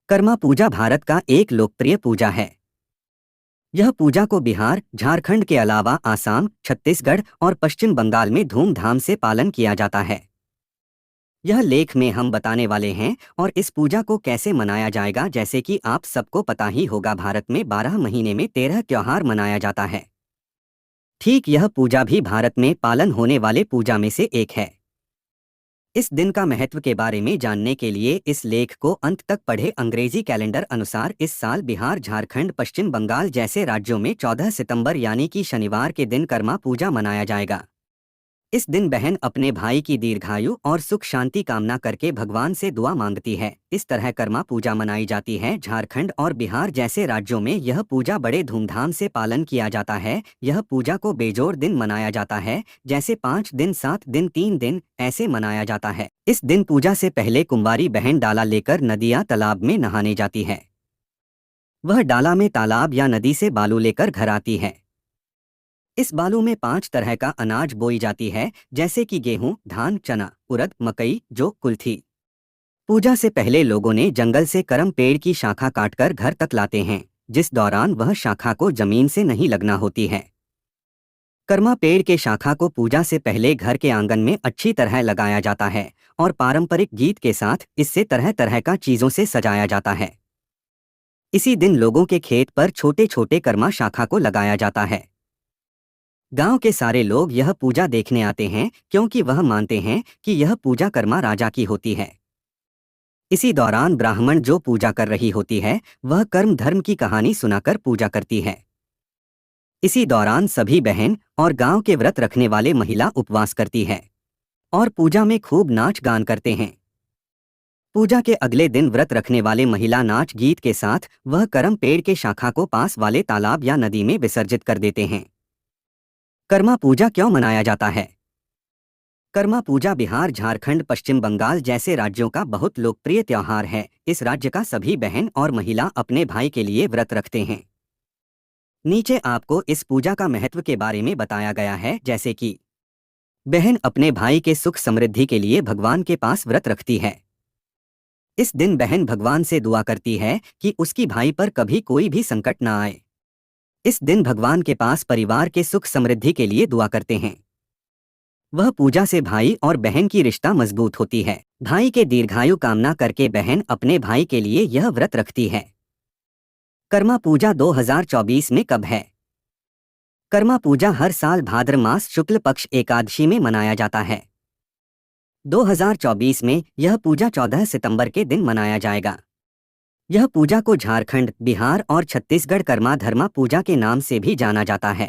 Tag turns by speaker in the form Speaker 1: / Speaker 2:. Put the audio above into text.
Speaker 1: कर्मा पूजा भारत का एक लोकप्रिय पूजा है। यह पूजा को बिहार, झारखंड के अलावा आसाम, छत्तीसगढ़ और पश्चिम बंगाल में धूमधाम से पालन किया जाता है। यह लेख में हम बताने वाले हैं और इस पूजा को कैसे मनाया जाएगा। जैसे कि आप सबको पता ही होगा, भारत में 12 महीने में 13 त्योहार मनाया जाता है। ठीक यह पूजा भी भारत में पालन होने वाले पूजा में से एक है। इस दिन का महत्व के बारे में जानने के लिए इस लेख को अंत तक पढ़े। अंग्रेजी कैलेंडर अनुसार इस साल बिहार, झारखंड, पश्चिम बंगाल जैसे राज्यों में 14 सितंबर यानी कि शनिवार के दिन कर्मा पूजा मनाया जाएगा। इस दिन बहन अपने भाई की दीर्घायु और सुख शांति कामना करके भगवान से दुआ मांगती है। इस तरह कर्मा पूजा मनाई जाती है। झारखंड और बिहार जैसे राज्यों में यह पूजा बड़े धूमधाम से पालन किया जाता है। यह पूजा को बेजोड़ दिन मनाया जाता है, जैसे 5 दिन, 7 दिन, 3 दिन ऐसे मनाया जाता है। इस दिन पूजा से पहले कुंवारी बहन डाला लेकर नदी या तालाब में नहाने जाती है। वह डाला में तालाब या नदी से बालू लेकर घर आती है। इस बालू में 5 तरह का अनाज बोई जाती है, जैसे कि गेहूं, धान, चना, उड़द, मकई, जौ, कुल्थी। पूजा से पहले लोगों ने जंगल से करम पेड़ की शाखा काटकर घर तक लाते हैं, जिस दौरान वह शाखा को जमीन से नहीं लगना होती है। कर्मा पेड़ के शाखा को पूजा से पहले घर के आंगन में अच्छी तरह लगाया जाता है और पारंपरिक गीत के साथ इससे तरह तरह का चीजों से सजाया जाता है। इसी दिन लोगों के खेत पर छोटे छोटे कर्मा शाखा को लगाया जाता है। गांव के सारे लोग यह पूजा देखने आते हैं, क्योंकि वह मानते हैं कि यह पूजा कर्मा राजा की होती है। इसी दौरान ब्राह्मण जो पूजा कर रही होती है, वह कर्म धर्म की कहानी सुनाकर पूजा करती है। इसी दौरान सभी बहन और गांव के व्रत रखने वाले महिला उपवास करती है और पूजा में खूब नाच गान करते हैं। पूजा के अगले दिन व्रत रखने वाले महिला नाच गीत के साथ वह करम पेड़ के शाखा को पास वाले तालाब या नदी में विसर्जित कर देते हैं। कर्मा पूजा क्यों मनाया जाता है? कर्मा पूजा बिहार, झारखंड, पश्चिम बंगाल जैसे राज्यों का बहुत लोकप्रिय त्योहार है। इस राज्य का सभी बहन और महिला अपने भाई के लिए व्रत रखते हैं। नीचे आपको इस पूजा का महत्व के बारे में बताया गया है, जैसे कि बहन अपने भाई के सुख समृद्धि के लिए भगवान के पास व्रत रखती है। इस दिन बहन भगवान से दुआ करती है कि उसकी भाई पर कभी कोई भी संकट ना आए। इस दिन भगवान के पास परिवार के सुख समृद्धि के लिए दुआ करते हैं। वह पूजा से भाई और बहन की रिश्ता मजबूत होती है। भाई के दीर्घायु कामना करके बहन अपने भाई के लिए यह व्रत रखती है। कर्मा पूजा 2024 में कब है? कर्मा पूजा हर साल भाद्र मास शुक्ल पक्ष एकादशी में मनाया जाता है। 2024 में यह पूजा 14 सितंबर के दिन मनाया जाएगा। यह पूजा को झारखंड, बिहार और छत्तीसगढ़ कर्मा धर्मा पूजा के नाम से भी जाना जाता है।